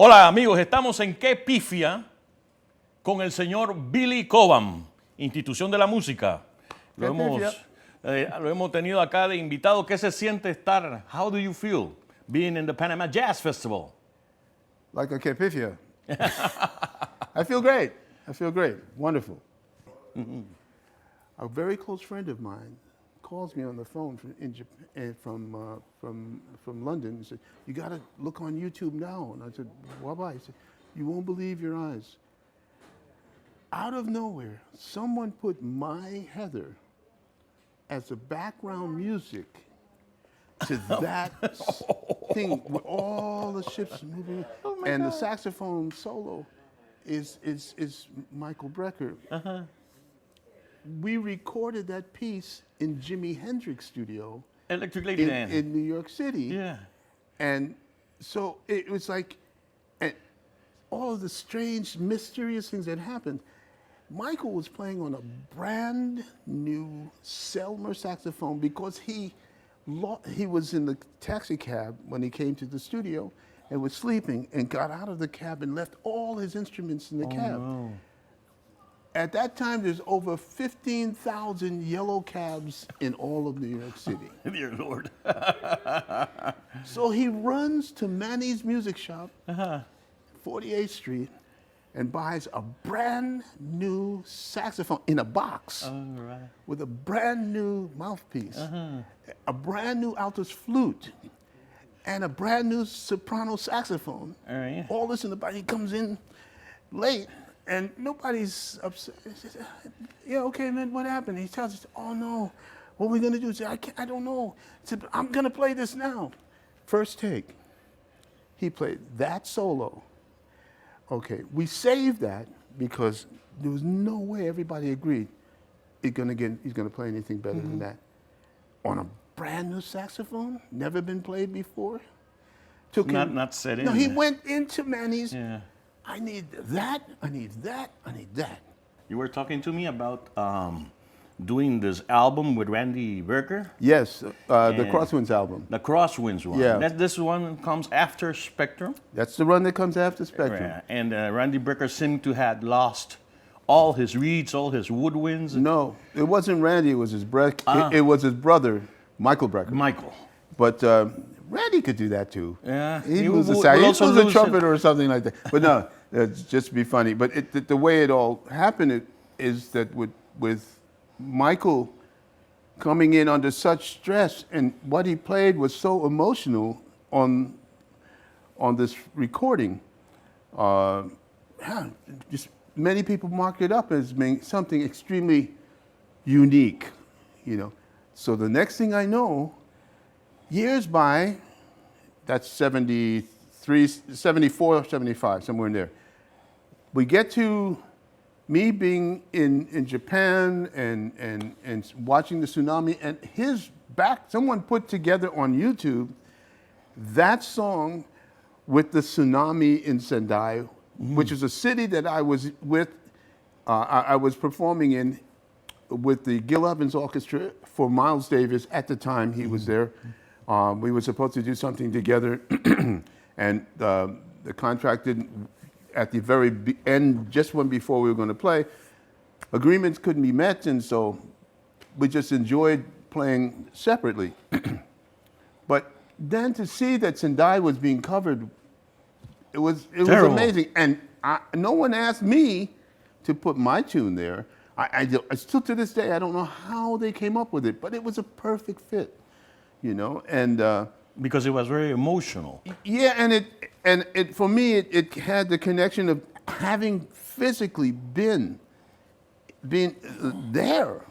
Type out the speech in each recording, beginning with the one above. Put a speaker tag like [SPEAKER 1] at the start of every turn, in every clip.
[SPEAKER 1] Hola amigos, estamos en Qué Pifia con el señor Billy Cobham, institución de la música. Lo hemos tenido acá de invitado. ¿Qué se siente estar? How do you feel being in the Panama Jazz Festival?
[SPEAKER 2] Like a Qué Pifia. I feel great. I feel great. Wonderful. A very close friend of mine calls me on the phone from London and said, "You got to look on YouTube now." And I said, "Why?" He said, "You won't believe your eyes. Out of nowhere, someone put My Heather as the background music to that thing with all the ships moving, and the saxophone solo is Michael Brecker. We recorded that piece in Jimi Hendrix studio
[SPEAKER 1] Electric Ladyland
[SPEAKER 2] in New York City.
[SPEAKER 1] Yeah.
[SPEAKER 2] And so it was like, and all of the strange, mysterious things that happened. Michael was playing on a brand new Selmer saxophone because he was in the taxi cab when he came to the studio and was sleeping and got out of the cab and left all his instruments in the cab.
[SPEAKER 1] No.
[SPEAKER 2] At that time, there's over 15,000 yellow cabs in all of New York City.
[SPEAKER 1] Dear Lord.
[SPEAKER 2] So he runs to Manny's Music Shop, 48th Street, and buys a brand new saxophone in a box with a brand new mouthpiece, a brand new alto's flute, and a brand new soprano saxophone. All this in the box. He comes in late. And nobody's upset. He says, "Yeah, okay, man, what happened?" He tells us, "Oh, no, what are we going to do?" He said, I don't know. He said, "I'm going to play this now." First take, he played that solo. Okay, we saved that because there was no way everybody agreed he's going to play anything better than that. On a brand new saxophone, never been played before.
[SPEAKER 1] Not set in.
[SPEAKER 2] No, he went into Manny's.
[SPEAKER 1] Yeah.
[SPEAKER 2] I need that, I need that, I need that.
[SPEAKER 1] You were talking to me about doing this album with Randy Brecker.
[SPEAKER 2] Yes, the Crosswinds album.
[SPEAKER 1] The Crosswinds one.
[SPEAKER 2] Yeah.
[SPEAKER 1] This one comes after Spectrum.
[SPEAKER 2] That's the run that comes after Spectrum.
[SPEAKER 1] Yeah. And Randy Brecker seemed to have lost all his reeds, all his woodwinds.
[SPEAKER 2] No, it wasn't Randy, it was his it was his brother, Michael Brecker.
[SPEAKER 1] Michael.
[SPEAKER 2] But Randy could do that too.
[SPEAKER 1] Yeah.
[SPEAKER 2] He was a trumpeter or something like that. But no, just to be funny. But the way it all happened is that with Michael coming in under such stress, and what he played was so emotional on this recording, just many people marked it up as being something extremely unique, you know. So the next thing I know, years by, that's 73, 74, 75, somewhere in there. We get to me being in Japan and watching the tsunami, and someone put together on YouTube that song with the tsunami in Sendai, which is a city that I was with, I was performing in with the Gil Evans Orchestra for Miles Davis at the time he was there. We were supposed to do something together, and the contract didn't, at the very end, just one before we were going to play, agreements couldn't be met, and so we just enjoyed playing separately. But then to see that Sendai was being covered, it was amazing. And no one asked me to put my tune there. I still to this day, I don't know how they came up with it, but it was a perfect fit. You know, and
[SPEAKER 1] because it was very emotional.
[SPEAKER 2] Yeah, and it for me it had the connection of having physically been there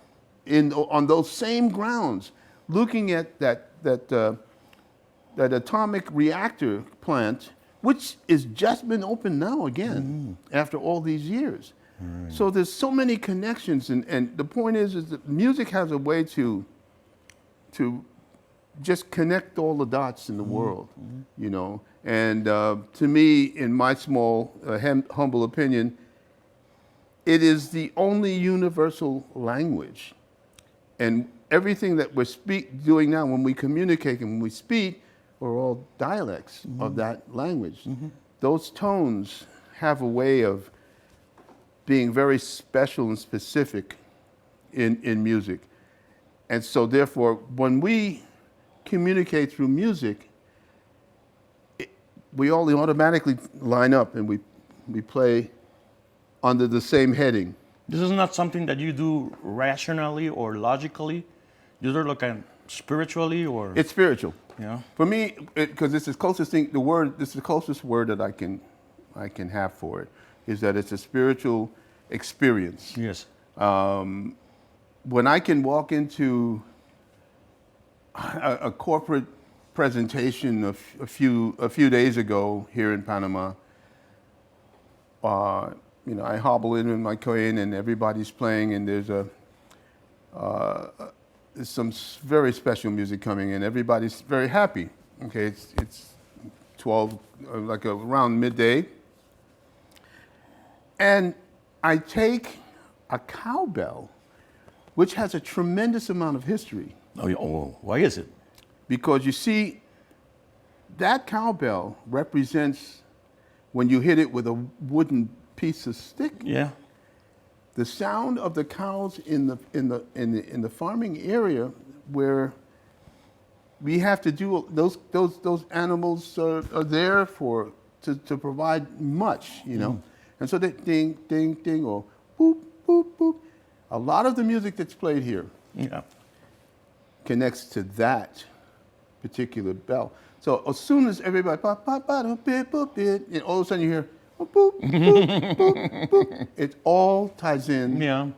[SPEAKER 2] on those same grounds, looking at that atomic reactor plant, which is just been opened now again after all these years. So there's so many connections, and the point is that music has a way to just connect all the dots in the world, you know. And to me, in my small, humble opinion, it is the only universal language. And everything that we're doing now, when we communicate and when we speak, are all dialects of that language. those tones have a way of being very special and specific in music. And so therefore, when we communicate through music, we all automatically line up and we play under the same heading.
[SPEAKER 1] This is not something that you do rationally or logically. You do it like spiritually, or
[SPEAKER 2] It's spiritual.
[SPEAKER 1] yeah.
[SPEAKER 2] For me, because it's the closest thing, this is the closest word that I can have for it, is that it's a spiritual experience.
[SPEAKER 1] Yes.
[SPEAKER 2] When I can walk into a corporate presentation a few days ago here in Panama, I hobble in with my coin and everybody's playing, and there's some very special music coming in. Everybody's very happy. Okay, it's 12, like around midday, and I take a cowbell, which has a tremendous amount of history.
[SPEAKER 1] Oh, why is it?
[SPEAKER 2] Because you see, that cowbell represents when you hit it with a wooden piece of stick.
[SPEAKER 1] Yeah.
[SPEAKER 2] The sound of the cows in the farming area where we have to do those animals are there to provide much, and so they ding ding ding or boop boop boop. A lot of the music that's played here
[SPEAKER 1] Yeah.
[SPEAKER 2] connects to that particular bell. So as soon as everybody, and all of a sudden you hear, boop, boop, boop, boop, it all ties in
[SPEAKER 1] Yeah.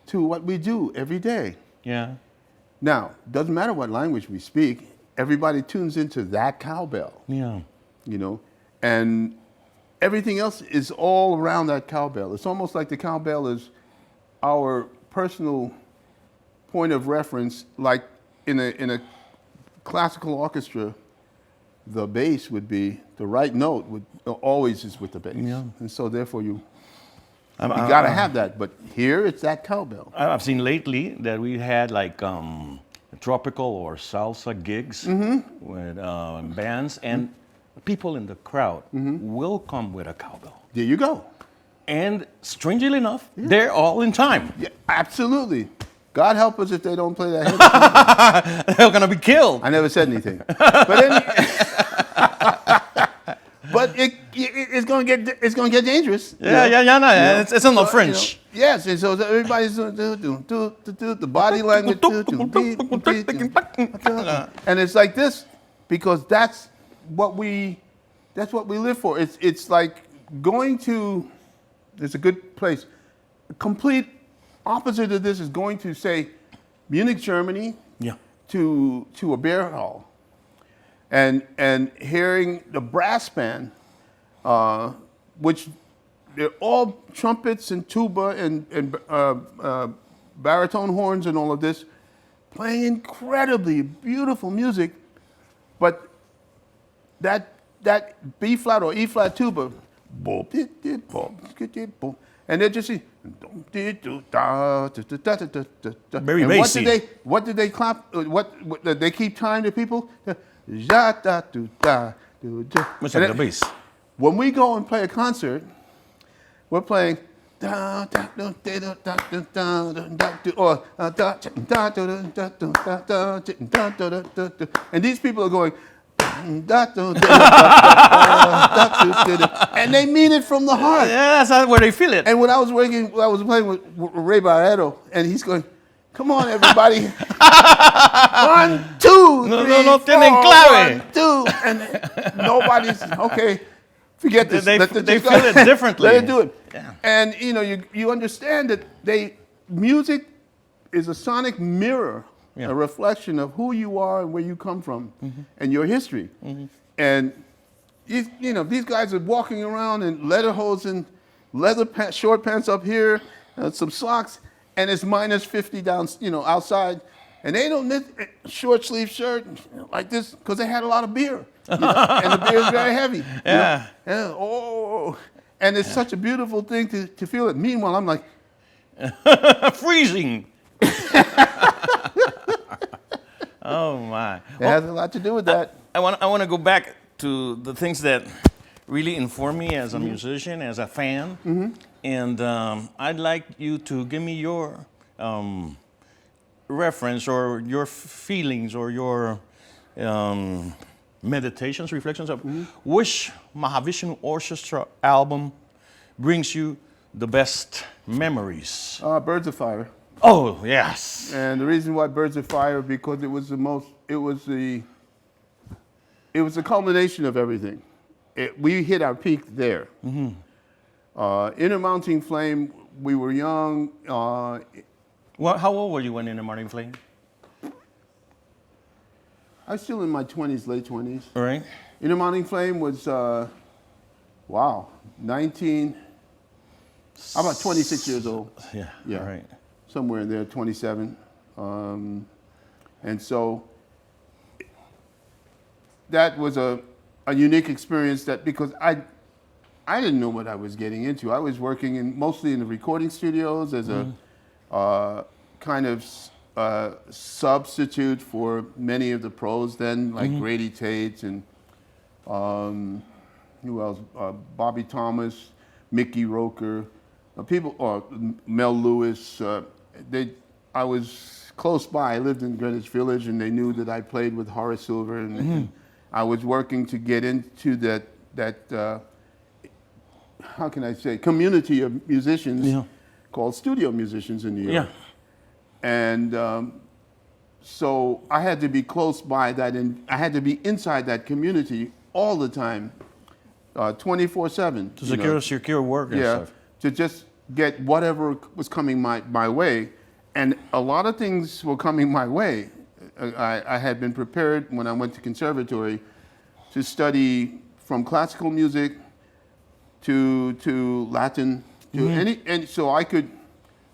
[SPEAKER 2] to what we do every day.
[SPEAKER 1] Yeah.
[SPEAKER 2] Now, doesn't matter what language we speak, everybody tunes into that cowbell,
[SPEAKER 1] Yeah.
[SPEAKER 2] and everything else is all around that cowbell. It's almost like the cowbell is our personal point of reference, like in a classical orchestra, the bass would be, the right note would always is with the bass.
[SPEAKER 1] Yeah.
[SPEAKER 2] And so therefore you gotta have that. But here it's that cowbell.
[SPEAKER 1] I've seen lately that we had like tropical or salsa gigs with bands, and people in the crowd will come with a cowbell.
[SPEAKER 2] There you go.
[SPEAKER 1] And strangely enough, they're all in time.
[SPEAKER 2] Yeah, absolutely. God help us if they don't play that heavy.
[SPEAKER 1] They're gonna be killed.
[SPEAKER 2] I never said anything. But it's going to get dangerous.
[SPEAKER 1] Yeah. No, it's in the French.
[SPEAKER 2] Yes, and so everybody's doing the body language, and it's like this because that's what we live for. It's like going to. It's a good place. Complete opposite of this is going to say Munich, Germany.
[SPEAKER 1] Yeah.
[SPEAKER 2] To a beer hall, and hearing the brass band, which they're all trumpets and tuba and baritone horns and all of this, playing incredibly beautiful music, but that B flat or E flat tuba, and they're just
[SPEAKER 1] very bassy.
[SPEAKER 2] What did they clap? What they keep time to people?
[SPEAKER 1] What's the bass?
[SPEAKER 2] When we go and play a concert, we're playing and these people are going and they mean it from the heart.
[SPEAKER 1] Yeah, that's where they feel it.
[SPEAKER 2] And when I was playing with Ray Barreto, and he's going, "Come on, everybody, 1, 2, 3,
[SPEAKER 1] no,
[SPEAKER 2] 4,
[SPEAKER 1] tienen clave.
[SPEAKER 2] 1, 2," and nobody's okay. Forget this.
[SPEAKER 1] They
[SPEAKER 2] Let the-
[SPEAKER 1] feel it differently.
[SPEAKER 2] Let it do it.
[SPEAKER 1] Yeah.
[SPEAKER 2] And you understand that music is a sonic mirror,
[SPEAKER 1] Yeah.
[SPEAKER 2] a reflection of who you are and where you come from, and your history. And these guys are walking around in lederhosen, short pants up here, some socks, and it's minus 50 down, outside, and they don't knit short sleeve shirt like this because they had a lot of beer, and the beer is very heavy.
[SPEAKER 1] Yeah.
[SPEAKER 2] And it's such a beautiful thing to feel it. Meanwhile, I'm like,
[SPEAKER 1] freezing. Oh my!
[SPEAKER 2] it has a lot to do with that.
[SPEAKER 1] I want to go back to the things that really informed me as a musician, as a fan. And I'd like you to give me your reference or your feelings or your meditations, reflections of which Mahavishnu Orchestra album brings you the best memories.
[SPEAKER 2] Birds of Fire.
[SPEAKER 1] Oh, yes.
[SPEAKER 2] And the reason why Birds of Fire, because it was the culmination of everything. We hit our peak there. Intermounting Flame, we were young.
[SPEAKER 1] How old were you when Intermounting Flame?
[SPEAKER 2] I was still in my 20s, late 20s.
[SPEAKER 1] All right.
[SPEAKER 2] Intermounting Flame was, 26 years old.
[SPEAKER 1] Yeah.
[SPEAKER 2] Yeah.
[SPEAKER 1] All right.
[SPEAKER 2] Somewhere in there, 27. And so that was a unique experience because I didn't know what I was getting into. I was working mostly in the recording studios as a kind of substitute for many of the pros then, like Grady Tate and who else? Bobby Thomas, Mickey Roker, Mel Lewis. I was close by. I lived in Greenwich Village, and they knew that I played with Horace Silver, and I was working to get into that how can I say, community of musicians called studio musicians in New York.
[SPEAKER 1] Yeah.
[SPEAKER 2] And so I had to be close by that, and I had to be inside that community all the time, 24/7.
[SPEAKER 1] To secure work and stuff.
[SPEAKER 2] To just get whatever was coming my way. And a lot of things were coming my way. I had been prepared when I went to conservatory to study from classical music to Latin, and so I could,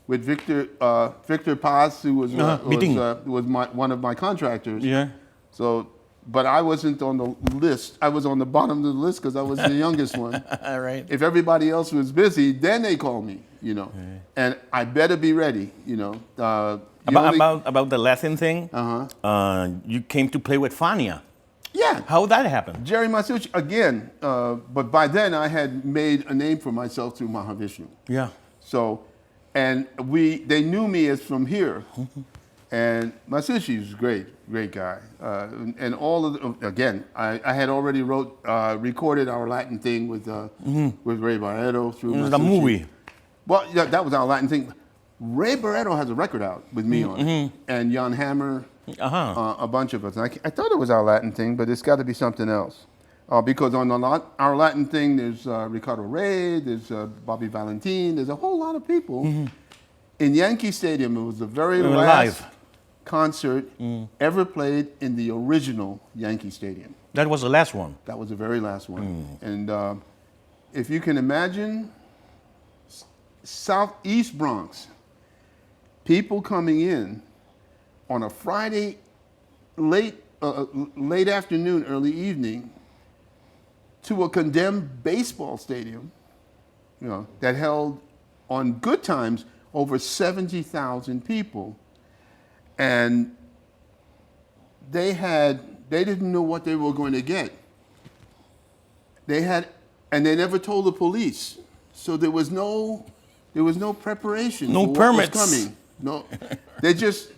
[SPEAKER 2] with Victor Paz, who was one of my contractors.
[SPEAKER 1] Yeah.
[SPEAKER 2] So, but I wasn't on the list. I was on the bottom of the list because I was the youngest one.
[SPEAKER 1] All right.
[SPEAKER 2] If everybody else was busy, then they called me, and I better be ready,
[SPEAKER 1] About the Latin thing, you came to play with Fania.
[SPEAKER 2] Yeah.
[SPEAKER 1] How that happened?
[SPEAKER 2] Jerry Masucci, again, but by then I had made a name for myself through Mahavishnu.
[SPEAKER 1] Yeah.
[SPEAKER 2] So, and they knew me as from here. And Masucci was great guy. And all of again, I had already recorded our Latin thing with Ray Barretto through Masucci.
[SPEAKER 1] The movie.
[SPEAKER 2] Well, yeah, that was our Latin thing. Ray Barretto has a record out with me on it, and Jan Hammer, a bunch of us. And I thought it was our Latin thing, but it's got to be something else. Because on our Latin thing, there's Ricardo Rey, there's Bobby Valentin, there's a whole lot of people. In Yankee Stadium, it was the very last concert ever played in the original Yankee Stadium.
[SPEAKER 1] That was the last one?
[SPEAKER 2] That was the very last one. And if you can imagine, Southeast Bronx, people coming in on a Friday late afternoon, early evening, to a condemned baseball stadium, that held on good times over 70,000 people, and they didn't know what they were going to get. And they never told the police, so there was no preparation.
[SPEAKER 1] No
[SPEAKER 2] for
[SPEAKER 1] permits.
[SPEAKER 2] What was coming. No, they just.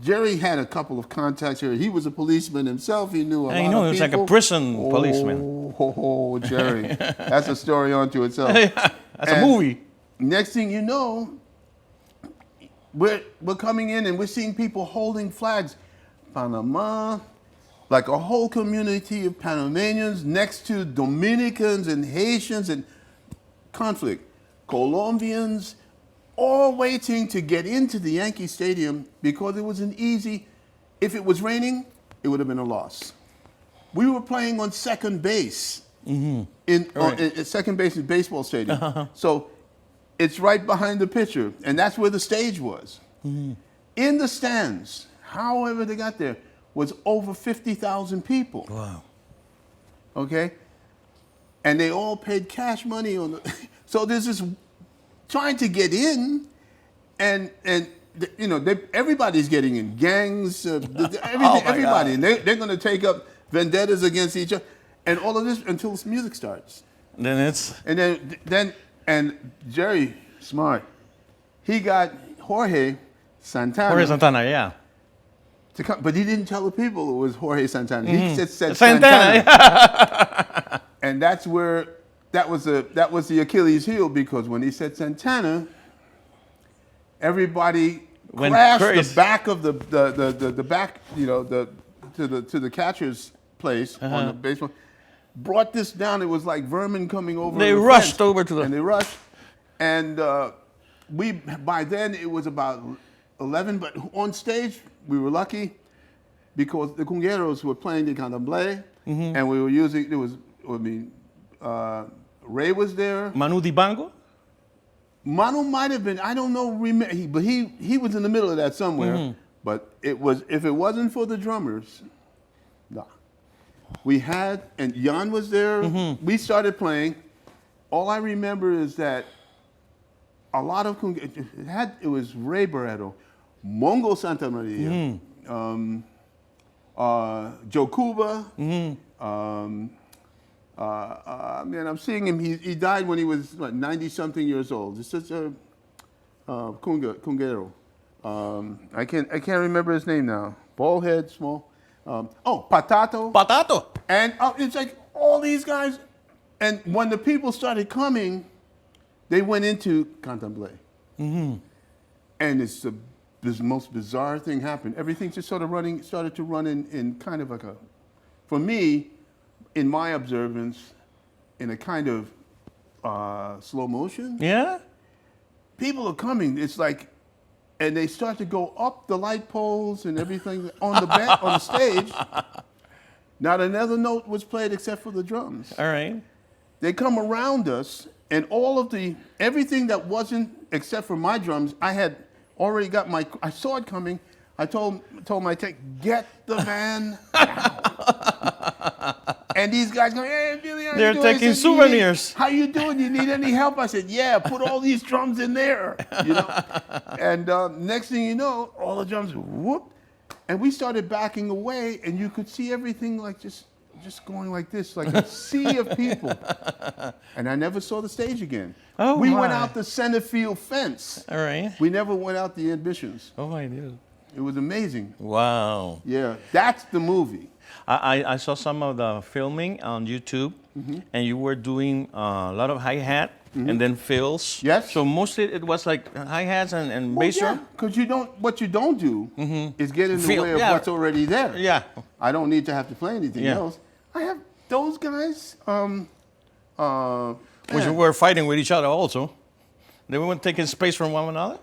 [SPEAKER 2] Jerry had a couple of contacts here. He was a policeman himself. He knew a lot of people.
[SPEAKER 1] He was like a prison policeman.
[SPEAKER 2] Oh, Jerry. That's a story unto itself.
[SPEAKER 1] That's a movie.
[SPEAKER 2] Next thing you know, we're coming in and we're seeing people holding flags. Panama, like a whole community of Panamanians next to Dominicans and Haitians and conflict. Colombians, all waiting to get into the Yankee Stadium because it was an easy, if it was raining, it would have been a loss. We were playing on second base, in second base in baseball stadium. So it's right behind the pitcher, and that's where the stage was. In the stands, however they got there, was over 50,000 people.
[SPEAKER 1] Wow.
[SPEAKER 2] Okay? And they all paid cash money on the, so there's this trying to get in, and everybody's getting in, gangs, everybody, and they're going to take up vendettas against each other. And all of this until this music starts.
[SPEAKER 1] Then it's
[SPEAKER 2] And then Jerry, smart, he got Jorge
[SPEAKER 1] Jorge Santana, yeah.
[SPEAKER 2] to come, but he didn't tell the people it was Jorge Santana. He said
[SPEAKER 1] Santana.
[SPEAKER 2] Santana. And that's where that was the Achilles heel, because when he said Santana, everybody
[SPEAKER 1] Went
[SPEAKER 2] crashed
[SPEAKER 1] crazy.
[SPEAKER 2] the back of the back, to the catcher's place on the baseball. Brought this down. It was like vermin coming over.
[SPEAKER 1] They
[SPEAKER 2] the
[SPEAKER 1] rushed
[SPEAKER 2] fence.
[SPEAKER 1] over to the.
[SPEAKER 2] And they rushed. And by then it was about 11, but on stage we were lucky because the Cungueros were playing the candomblé, and we were using, Ray was there.
[SPEAKER 1] Manu Dibango?
[SPEAKER 2] Manu might have been, I don't know, but he was in the middle of that somewhere. But if it wasn't for the drummers, nah. We had, and Jan was there. We started playing. All I remember is that a lot of it was Ray Barreto, Mongo Santa Maria, Joe Cuba. Man, I'm seeing him. He died when he was 90-something years old. It's such a Cunguero. I can't remember his name now. Bald head, small. Patato.
[SPEAKER 1] Patato.
[SPEAKER 2] And it's like all these guys. And when the people started coming, they went into Candomblé. And it's the most bizarre thing happened. Everything just started to run in kind of like for me, in my observance, in a kind of slow motion.
[SPEAKER 1] Yeah?
[SPEAKER 2] People are coming. It's like, and they start to go up the light poles and everything on the stage. Not another note was played except for the drums.
[SPEAKER 1] All right.
[SPEAKER 2] They come around us, and everything that wasn't except for my drums, I had already got I saw it coming. I told my tech, get the van out. And these guys go, hey, Billy, how
[SPEAKER 1] They're
[SPEAKER 2] you doing?
[SPEAKER 1] taking souvenirs.
[SPEAKER 2] How you doing? You need any help? I said, yeah, put all these drums in there. And next thing you know, all the drums, whoop. And we started backing away, and you could see everything like just going like this, like a sea of people. And I never saw the stage again.
[SPEAKER 1] Oh,
[SPEAKER 2] we
[SPEAKER 1] my.
[SPEAKER 2] went out the center field fence.
[SPEAKER 1] All right.
[SPEAKER 2] We never went out the admissions.
[SPEAKER 1] Oh, my God.
[SPEAKER 2] It was amazing.
[SPEAKER 1] Wow.
[SPEAKER 2] Yeah, that's the movie.
[SPEAKER 1] I saw some of the filming on YouTube, and you were doing a lot of hi-hat and then fills.
[SPEAKER 2] Yes.
[SPEAKER 1] So mostly it was like hi-hats and bass drum?
[SPEAKER 2] Because what you don't do is get in the
[SPEAKER 1] Feel-
[SPEAKER 2] way of
[SPEAKER 1] yeah.
[SPEAKER 2] what's already there.
[SPEAKER 1] Yeah.
[SPEAKER 2] I don't need to have to play anything
[SPEAKER 1] Yeah.
[SPEAKER 2] else. I have those guys.
[SPEAKER 1] Which were fighting with each other also. They weren't taking space from one another?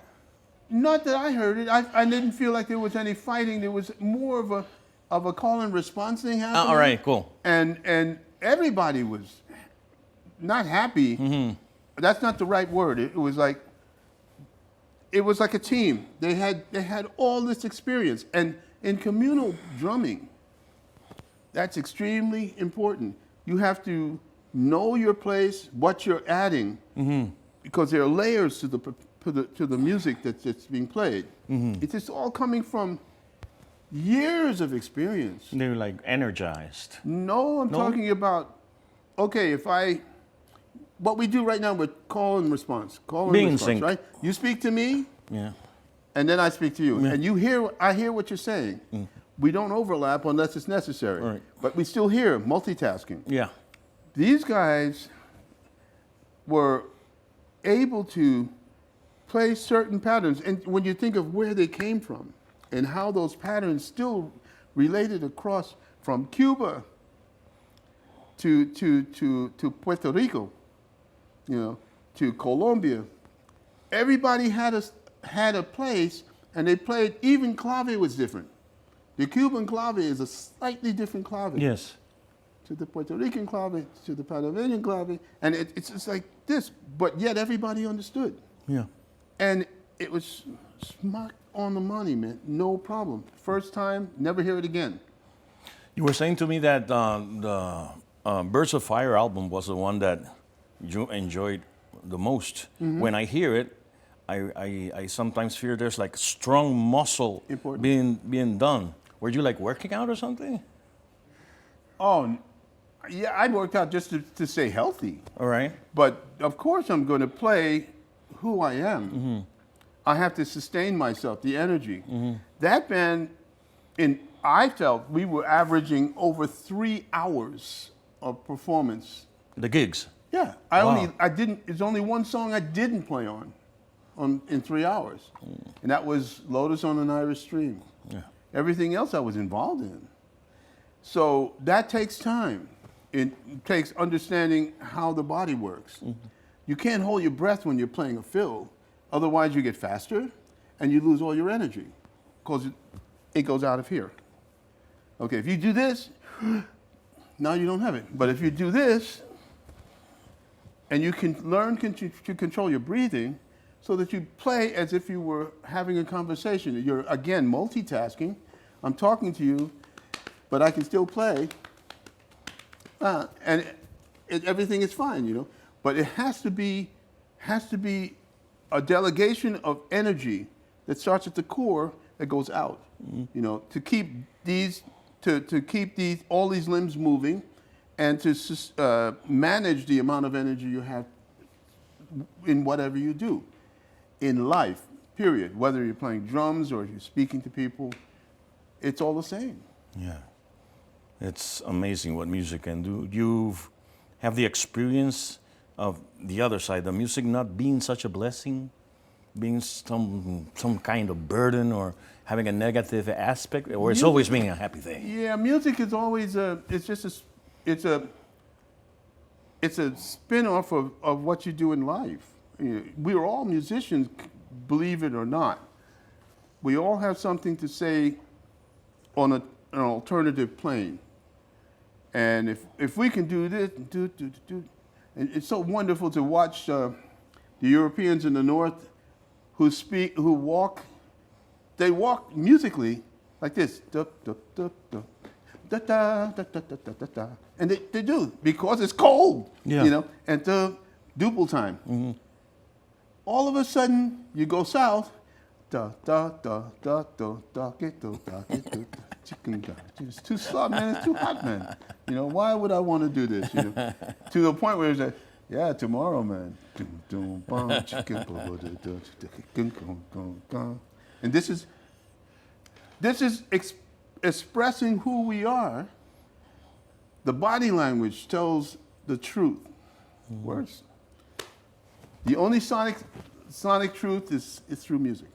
[SPEAKER 2] Not that I heard it. I didn't feel like there was any fighting. There was more of a call and response thing happening.
[SPEAKER 1] All right, cool.
[SPEAKER 2] And everybody was not happy. That's not the right word. It was like a team. They had all this experience, and in communal drumming, that's extremely important. You have to know your place, what you're adding, because there are layers to the music that's being played. It's just all coming from years of experience.
[SPEAKER 1] They were like energized.
[SPEAKER 2] No, I'm talking about, okay, what we do right now with call and response. Call and
[SPEAKER 1] Being in
[SPEAKER 2] response,
[SPEAKER 1] sync.
[SPEAKER 2] right? You speak to me,
[SPEAKER 1] Yeah.
[SPEAKER 2] and then I speak to you.
[SPEAKER 1] Yeah.
[SPEAKER 2] And I hear what you're saying. We don't overlap unless it's necessary.
[SPEAKER 1] Right.
[SPEAKER 2] But we still hear multitasking.
[SPEAKER 1] Yeah.
[SPEAKER 2] These guys were able to play certain patterns. And when you think of where they came from and how those patterns still related across from Cuba to Puerto Rico, to Colombia, everybody had a place, and they played, even clave was different. The Cuban clave is a slightly different clave.
[SPEAKER 1] Yes.
[SPEAKER 2] To the Puerto Rican clave, to the Panamanian clave, and it's just like this, but yet everybody understood.
[SPEAKER 1] Yeah.
[SPEAKER 2] And it was smack on the money, man, no problem. First time, never hear it again.
[SPEAKER 1] You were saying to me that the Birds of Fire album was the one that you enjoyed the most. When I hear it, I sometimes fear there's like strong muscle being done. Were you like working out or something?
[SPEAKER 2] Oh, Yeah, I worked out just to stay healthy.
[SPEAKER 1] All right.
[SPEAKER 2] But of course, I'm going to play who I am. I have to sustain myself, the energy. That band, I felt we were averaging over 3 hours of performance.
[SPEAKER 1] The gigs.
[SPEAKER 2] Yeah, there's only one song I didn't play in 3 hours, and that was Lotus on an Irish Stream.
[SPEAKER 1] Yeah.
[SPEAKER 2] Everything else I was involved in. So that takes time. It takes understanding how the body works. You can't hold your breath when you're playing a fill, otherwise you get faster and you lose all your energy because it goes out of here. Okay, if you do this, now you don't have it. But if you do this, and you can learn to control your breathing so that you play as if you were having a conversation. You're, again, multitasking. I'm talking to you, but I can still play. And everything is fine, you know. But it has to be a delegation of energy that starts at the core that goes out, you know, to keep all these limbs moving, and to manage the amount of energy you have in whatever you do in life, period. Whether you're playing drums or you're speaking to people, it's all the same.
[SPEAKER 1] Yeah. It's amazing what music can do. You have the experience of the other side, the music not being such a blessing, being some kind of burden or having a negative aspect, or it's always being a happy thing.
[SPEAKER 2] Yeah, music is always it's a spin-off of what you do in life. You know, we are all musicians, believe it or not. We all have something to say on an alternative plane. And if we can do this, and it's so wonderful to watch the Europeans in the North who walk musically like this. Da, da, da, da. Da, da, da, da, da, da, da. And they do, because it's cold, you know, and the duple time. All of a sudden, you go south, da, da, da, da, da, da, get, da, da, get, da, chicken, da. It's too soft, man, it's too hot, man. You know, why would I want to do this, you know? To the point where it's like, yeah, tomorrow, man. And this is expressing who we are. The body language tells the truth. Words. The only sonic truth is through music.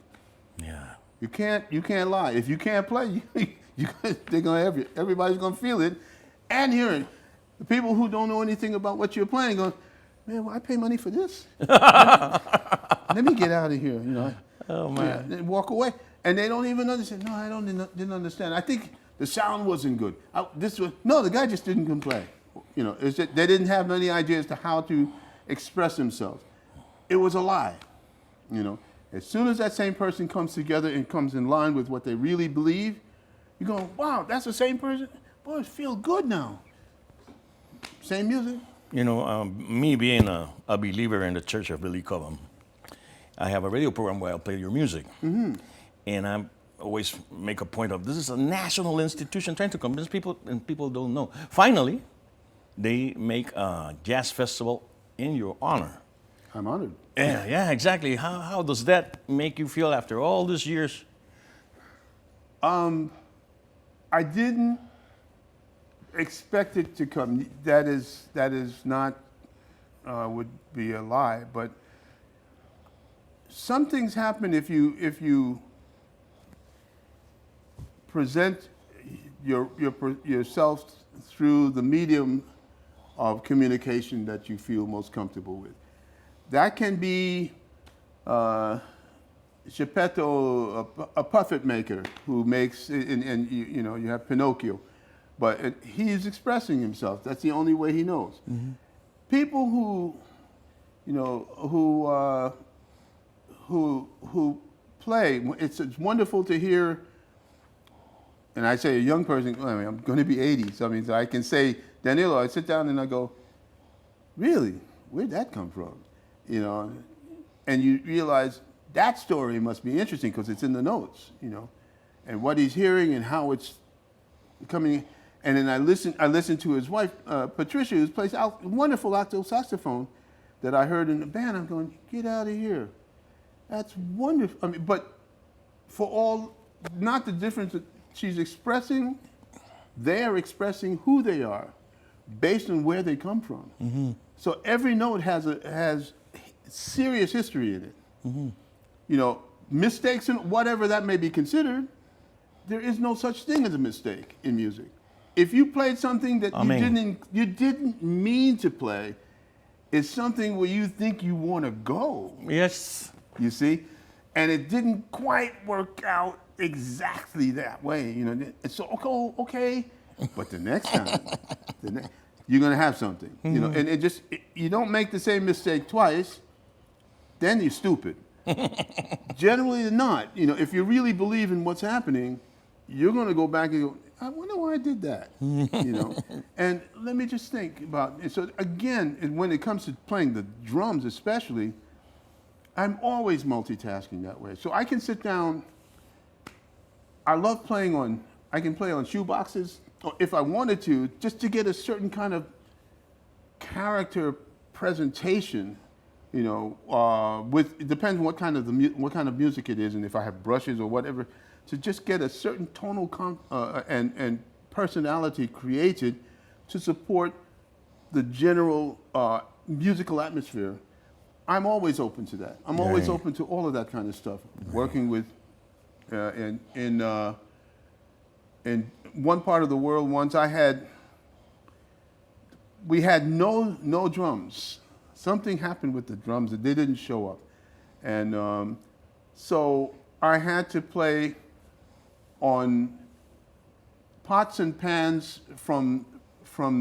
[SPEAKER 1] Yeah.
[SPEAKER 2] You can't lie. If you can't play, everybody's gonna feel it and hear it. The people who don't know anything about what you're playing go, man, well, I pay money for this. Let me get out of here, you know.
[SPEAKER 1] Oh man.
[SPEAKER 2] Yeah, they walk away, and they don't even understand. No, I didn't understand. I think the sound wasn't good. The guy just didn't play. You know, they didn't have any idea as to how to express themselves. It was a lie. You know, as soon as that same person comes together and comes in line with what they really believe, you go, wow, that's the same person. Boy, it feels good now. Same music.
[SPEAKER 1] You know, me being a believer in the Church of Billy Cobham, I have a radio program where I play your music. And I always make a point of, this is a national institution trying to convince people, and people don't know. Finally, they make a jazz festival in your honor.
[SPEAKER 2] I'm honored.
[SPEAKER 1] Yeah, exactly. How does that make you feel after all these years?
[SPEAKER 2] I didn't expect it to come. That is not would be a lie. But some things happen if you present yourself through the medium of communication that you feel most comfortable with. That can be Geppetto, a puppet maker who makes, and you know, you have Pinocchio, but he's expressing himself. That's the only way he knows. People who, you know, who play, it's wonderful to hear. And I say a young person, I mean, I'm going to be 80, so I can say, Danilo, I sit down and I go, really? Where'd that come from? You know, and you realize that story must be interesting because it's in the notes, you know, and what he's hearing and how it's coming. And then I listened to his wife, Patricia, who plays wonderful alto saxophone that I heard in the band. I'm going, get out of here. That's wonderful. I mean, but for all, not the difference that she's expressing, they're expressing who they are based on where they come from. Mm-hmm. So every note has serious history in it. Mm-hmm. You know, mistakes and whatever that may be considered, there is no such thing as a mistake in music. If you played something that you didn't mean to play, it's something where you think you want to go.
[SPEAKER 1] Yes.
[SPEAKER 2] You see? And it didn't quite work out exactly that way, you know. So okay, but the next time, you're gonna have something, you know. And you don't make the same mistake twice, then you're stupid. Generally not, you know. If you really believe in what's happening, you're gonna go back and go, I wonder why I did that, you know. And let me just think about it. So again, when it comes to playing the drums, especially, I'm always multitasking that way. So I can sit down. I love playing I can play on shoeboxes, or if I wanted to, just to get a certain kind of character presentation, you know, it depends on what kind of music it is, and if I have brushes or whatever, to just get a certain tonal and personality created to support the general musical atmosphere. I'm always open to that. I'm always open to all of that kind of stuff. Working with in one part of the world once, we had no drums. Something happened with the drums that they didn't show up, and so I had to play on pots and pans from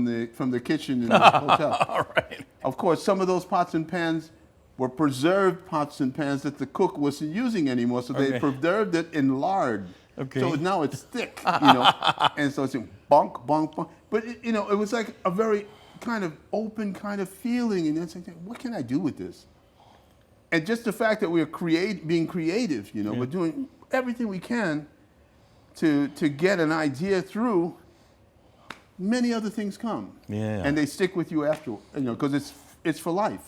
[SPEAKER 2] the kitchen in the hotel.
[SPEAKER 1] All right.
[SPEAKER 2] Of course, some of those pots and pans were preserved pots and pans that the cook wasn't using anymore, so they preserved it in lard.
[SPEAKER 1] Okay.
[SPEAKER 2] So now it's thick, you know, and so it's bonk, bonk, bonk. But you know, it was like a very kind of open kind of feeling, and it's like, what can I do with this? And just the fact that we're being creative, you know, we're doing everything we can to get an idea through. Many other things come, and they stick with you after, you know, because it's for life.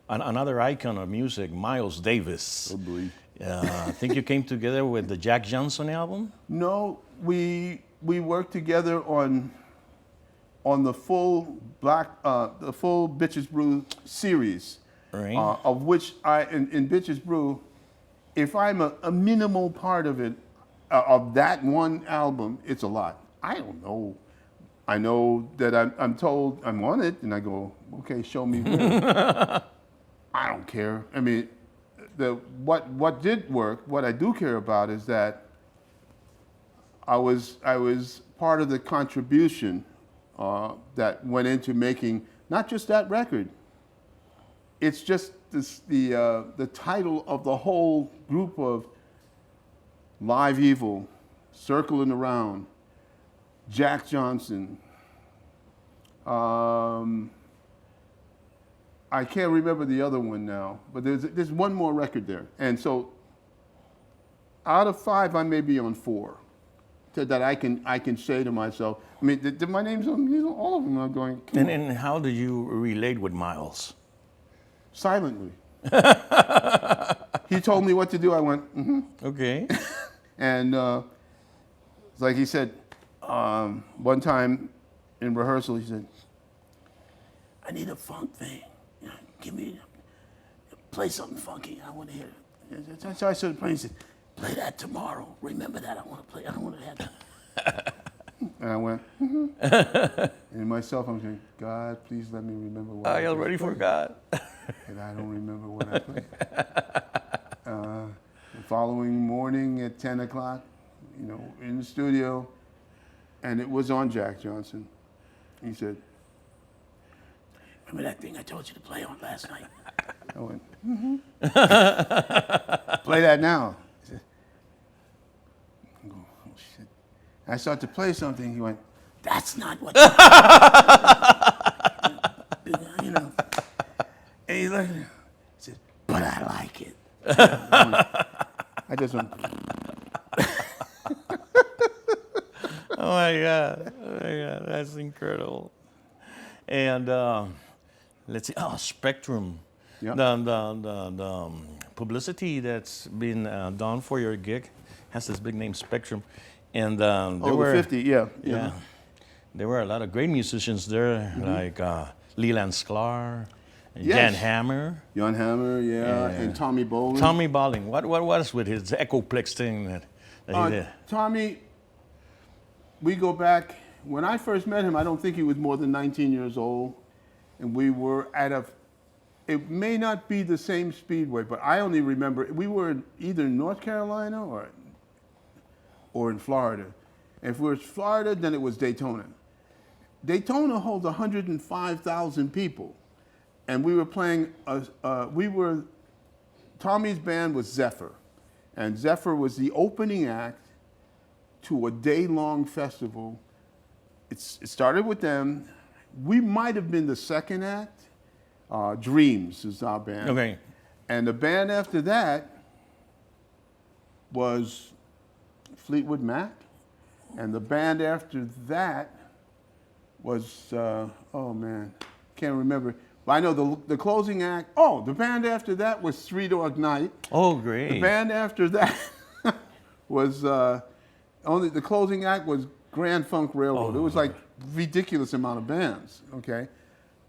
[SPEAKER 1] Another icon of music, Miles Davis.
[SPEAKER 2] Oh, boy.
[SPEAKER 1] I think you came together with the Jack Johnson album?
[SPEAKER 2] No, we worked together on the full Bitches Brew series,
[SPEAKER 1] right.
[SPEAKER 2] Of which in Bitches Brew, if I'm a minimal part of it, of that one album, it's a lot. I don't know. I know that I'm told I'm on it, and I go, okay, show me where. I don't care. I mean, what did work, what I do care about is that I was part of the contribution that went into making not just that record. It's just the title of the whole group of Live Evil, Circling Around, Jack Johnson. I can't remember the other one now, but there's one more record there. And so out of 5, I may be on 4 that I can say to myself, I mean, my name's on all of them. I'm going,
[SPEAKER 1] and how do you relate with Miles?
[SPEAKER 2] Silently. He told me what to do. I went,
[SPEAKER 1] Okay.
[SPEAKER 2] And like he said, one time in rehearsal, he said, I need a funk thing. Play something funky. I want to hear it. So I started playing. He said, play that tomorrow. Remember that. I want to play. I don't want to have that. And I went, And in myself, I'm saying, God, please let me remember what
[SPEAKER 1] I already forgot.
[SPEAKER 2] And I don't remember what I played. The following morning at 10 o'clock, you know, in the studio, and it was on Jack Johnson. He said, remember that thing I told you to play on last night? I went, Play that now. He said, I go, oh shit. I started to play something. He went, that's not what you know. And he looked at me. He said, but I like it. I just went.
[SPEAKER 1] Oh my God. Oh my That's incredible. And let's see. Oh, Spectrum.
[SPEAKER 2] Yeah.
[SPEAKER 1] The publicity that's been done for your gig has this big name, Spectrum. And there were
[SPEAKER 2] 50, yeah.
[SPEAKER 1] yeah, there were a lot of great musicians there, like Leland Sklar, and
[SPEAKER 2] Yes.
[SPEAKER 1] Jan Hammer,
[SPEAKER 2] Jan Hammer, yeah, and Tommy Bolin.
[SPEAKER 1] Tommy Bolling. What was with his Echoplex thing that he did?
[SPEAKER 2] Tommy, we go back, when I first met him, I don't think he was more than 19 years old. And we were it may not be the same speedway, but I only remember, we were either in North Carolina or in Florida. If we were in Florida, then it was Daytona. Daytona holds 105,000 people. And we were playing, Tommy's band was Zephyr. And Zephyr was the opening act to a day-long festival. It started with them. We might have been the second act. Dreams is our band.
[SPEAKER 1] Okay.
[SPEAKER 2] And the band after that was Fleetwood Mac. And the band after that was, oh man, can't remember. But I know the closing act, the band after that was Three Dog Night.
[SPEAKER 1] Oh, great.
[SPEAKER 2] The band after that was, the closing act was Grand Funk Railroad. It was like ridiculous amount of bands, okay?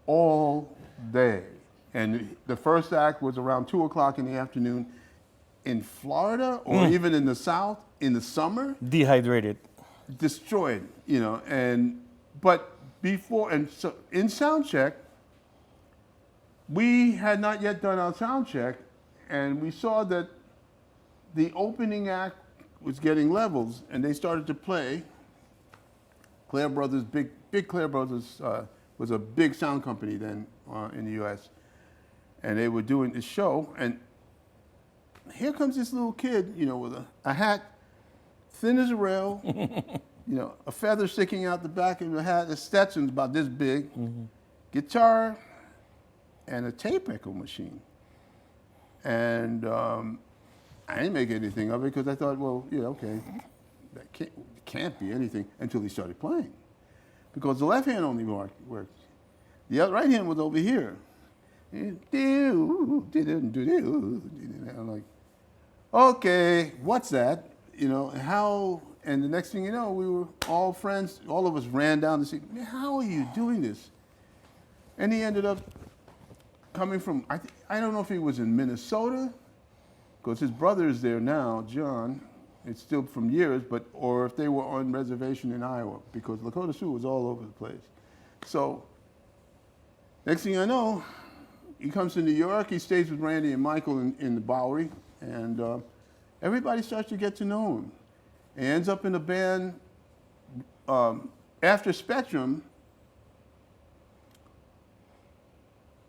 [SPEAKER 2] All day. And the first act was around 2 o'clock in the afternoon in Florida or even in the South in the summer.
[SPEAKER 1] Dehydrated.
[SPEAKER 2] Destroyed, but before, and so in sound check, we had not yet done our sound check, and we saw that the opening act was getting levels, and they started to play. Clair Brothers, big Clair Brothers was a big sound company then in the U.S., and they were doing the show, and here comes this little kid, with a hat thin as a rail, a feather sticking out the back of the hat, a Stetson's about this big, guitar, and a tape echo machine. And I didn't make anything of it because I thought, well, okay, that can't be anything until he started playing. Because the left hand only worked. The right hand was over here. And I'm like, okay, what's that? How, and the next thing you know, we were all friends, all of us ran down to see, man, how are you doing this? And he ended up coming from, I don't know if he was in Minnesota, because his brother is there now, John. It's still from years, or if they were on reservation in Iowa, because Lakota Sioux was all over the place. So, next thing I know, he comes to New York, he stays with Randy and Michael in the Bowery, and everybody starts to get to know him. He ends up in a band. After Spectrum,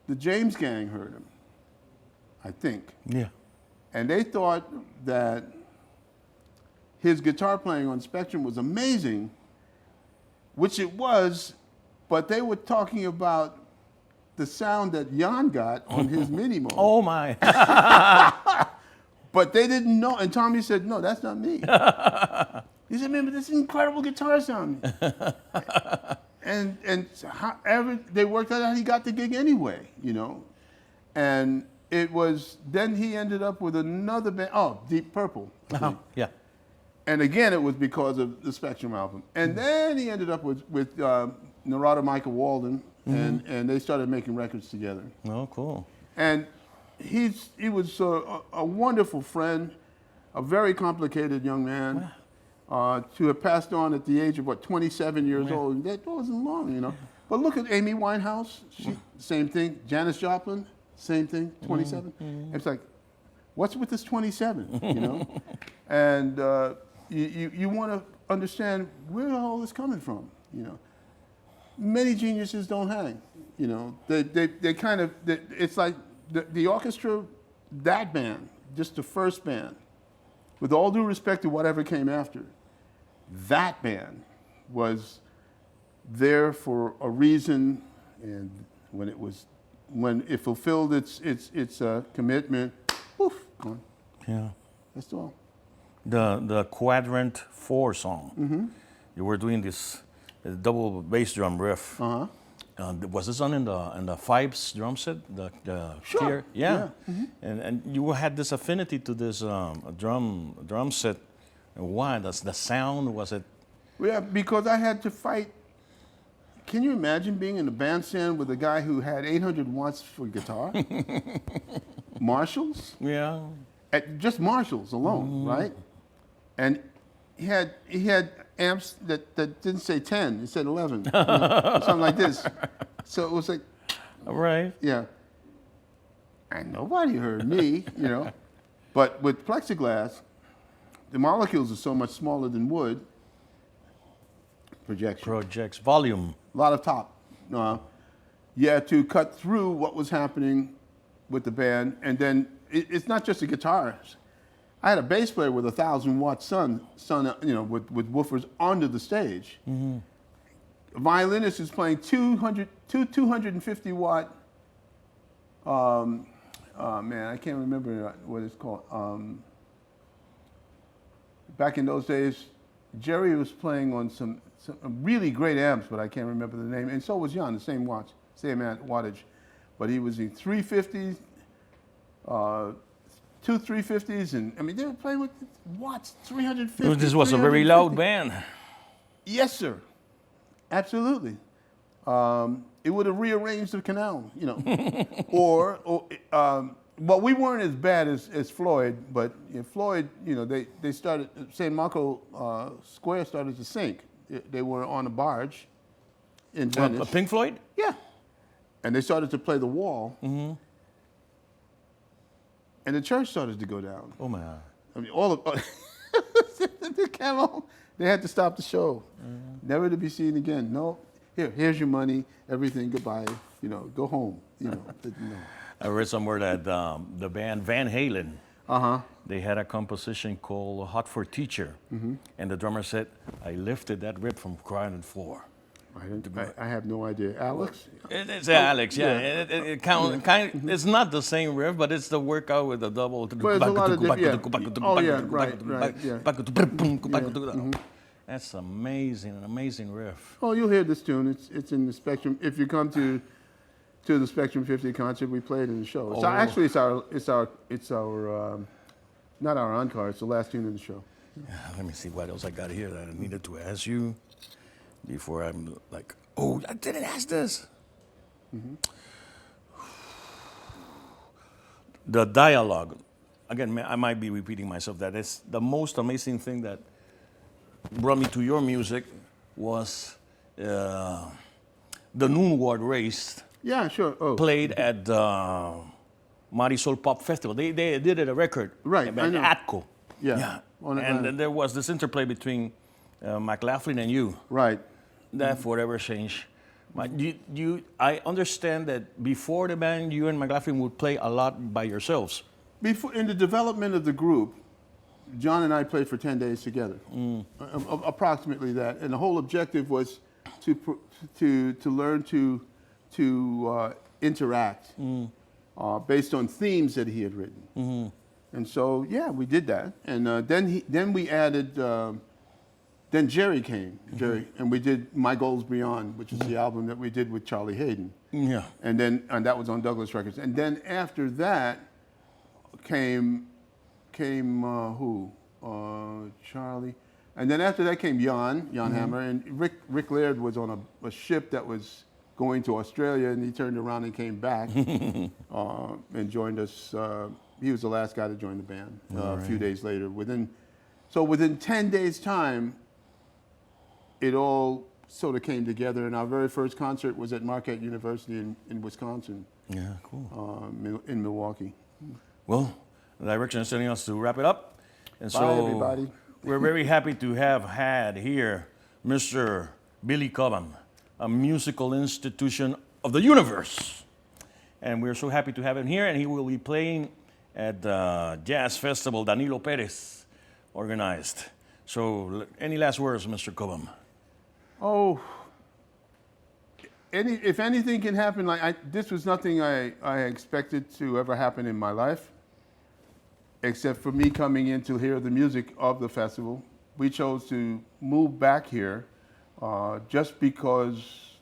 [SPEAKER 2] the James Gang heard him, I think.
[SPEAKER 1] Yeah.
[SPEAKER 2] And they thought that his guitar playing on Spectrum was amazing, which it was, but they were talking about the sound that Jan got on his Minimo.
[SPEAKER 1] Oh, my.
[SPEAKER 2] But they didn't know, and Tommy said, no, that's not me. He said, man, but this is incredible guitar sound. and however they worked out how he got the gig anyway, And it was, then he ended up with another band, Deep Purple.
[SPEAKER 1] Yeah.
[SPEAKER 2] And again, it was because of the Spectrum album. And then he ended up with Narada Michael Walden, and they started making records together.
[SPEAKER 1] Oh, cool.
[SPEAKER 2] And he was a wonderful friend, a very complicated young man, to have passed on at the age of, 27 years old. That wasn't long, But look at Amy Winehouse, same thing. Janis Joplin, same thing, 27. It's like, what's with this 27, And you want to understand where all this coming from, Many geniuses don't hang, They kind of, it's like the orchestra, that band, just the first band, with all due respect to whatever came after, that band was there for a reason, and when it fulfilled its commitment, poof, gone.
[SPEAKER 1] Yeah.
[SPEAKER 2] That's all.
[SPEAKER 1] The Quadrant 4 song. You were doing this the double bass drum riff.
[SPEAKER 2] Uh-huh.
[SPEAKER 1] Was this on in the Fibes drum set? The
[SPEAKER 2] Sure.
[SPEAKER 1] tier? Yeah.
[SPEAKER 2] Mm-hmm.
[SPEAKER 1] And you had this affinity to this drum set. Why? That's the sound. Was it?
[SPEAKER 2] Yeah, because I had to fight. Can you imagine being in a bandstand with a guy who had 800 watts for guitar? Marshalls?
[SPEAKER 1] Yeah.
[SPEAKER 2] Just Marshalls alone, right? And he had amps that didn't say 10, it said 11, something like this. So it was like,
[SPEAKER 1] All right.
[SPEAKER 2] yeah. And nobody heard me, But with plexiglass, the molecules are so much smaller than wood. Projection.
[SPEAKER 1] Projects volume.
[SPEAKER 2] A lot of top. You had to cut through what was happening with the band, and then it's not just the guitars. I had a bass player with 1,000-watt sun, with woofers onto the stage. Mm-hmm. A violinist is playing 250-watt. Man, I can't remember what it's called. Back in those days, Jerry was playing on some really great amps, but I can't remember the name. And so was Jan, the same wattage. But he was in 350s, two 350s, and I mean, they were playing with watts, 350.
[SPEAKER 1] This was a very loud band.
[SPEAKER 2] Yes, sir. Absolutely. It would have rearranged the canal, Well, we weren't as bad as Floyd, but Floyd, they started, San Marco Square started to sink. They were on a barge in Venice.
[SPEAKER 1] Pink Floyd?
[SPEAKER 2] Yeah. And they started to play the wall. Mm-hmm. And the church started to go down.
[SPEAKER 1] Oh, my.
[SPEAKER 2] I mean, all of the camel, they had to stop the show. Mm-hmm. Never to be seen again. No, here's your money, everything, goodbye. Go home.
[SPEAKER 1] I read somewhere that the band Van Halen, they had a composition called Hot for Teacher. Mm-hmm. And the drummer said, I lifted that rip from crying on the floor.
[SPEAKER 2] I have no idea. Alex?
[SPEAKER 1] It's Alex, yeah. It's not the same riff, but it's the workout with the double.
[SPEAKER 2] But there's a lot of different. Oh, yeah, right. Yeah.
[SPEAKER 1] That's amazing, an amazing riff.
[SPEAKER 2] Oh, you'll hear this tune. It's in the Spectrum. If you come to the Spectrum 50 concert, we played in the show. So actually, it's our not our encore. It's the last tune in the show.
[SPEAKER 1] Yeah, let me see what else I got here that I needed to ask you before I'm like, oh, I didn't ask this. Mm-hmm. The dialogue. Again, I might be repeating myself. That is the most amazing thing that brought me to your music was the Noon Ward race.
[SPEAKER 2] Yeah, sure.
[SPEAKER 1] Played at the Marisol Pop Festival. They did it a record.
[SPEAKER 2] Right, I know.
[SPEAKER 1] Atco.
[SPEAKER 2] Yeah.
[SPEAKER 1] And then there was this interplay between McLaughlin and you.
[SPEAKER 2] Right.
[SPEAKER 1] That forever changed. I understand that before the band, you and McLaughlin would play a lot by yourselves.
[SPEAKER 2] Before, in the development of the group, John and I played for 10 days together, approximately that. And the whole objective was to learn to interact based on themes that he had written. Mm-hmm. And so, yeah, we did that. And then we added, then Jerry came, and we did My Goals Beyond, which is the album that we did with Charlie Hayden.
[SPEAKER 1] Yeah.
[SPEAKER 2] And that was on Douglas Records. And then after that came who? Charlie. And then after that came Jan Hammer, and Rick Laird was on a ship that was going to Australia, and he turned around and came back and joined us. He was the last guy to join the band a few days later. Within 10 days' time, it all sort of came together, and our very first concert was at Marquette University in Wisconsin.
[SPEAKER 1] Yeah, cool.
[SPEAKER 2] In Milwaukee.
[SPEAKER 1] Well, the direction is telling us to wrap it up. And
[SPEAKER 2] Bye,
[SPEAKER 1] so
[SPEAKER 2] everybody.
[SPEAKER 1] We're very happy to have had here Mr. Billy Cobham, a musical institution of the universe. And we're so happy to have him here, and he will be playing at the Jazz Festival Danilo Perez organized. So any last words, Mr. Cobham?
[SPEAKER 2] Oh, if anything can happen, this was nothing I expected to ever happen in my life, except for me coming in to hear the music of the festival. We chose to move back here just because,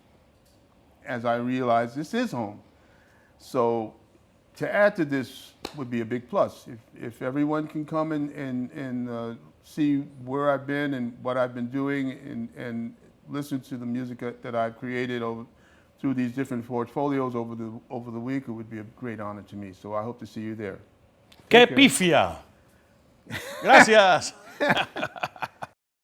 [SPEAKER 2] as I realize, this is home. So to add to this would be a big plus. If everyone can come and see where I've been and what I've been doing and listen to the music that I've created through these different portfolios over the week, it would be a great honor to me. So I hope to see you there.
[SPEAKER 1] ¡Qué
[SPEAKER 2] Take care.
[SPEAKER 1] pifia! Gracias.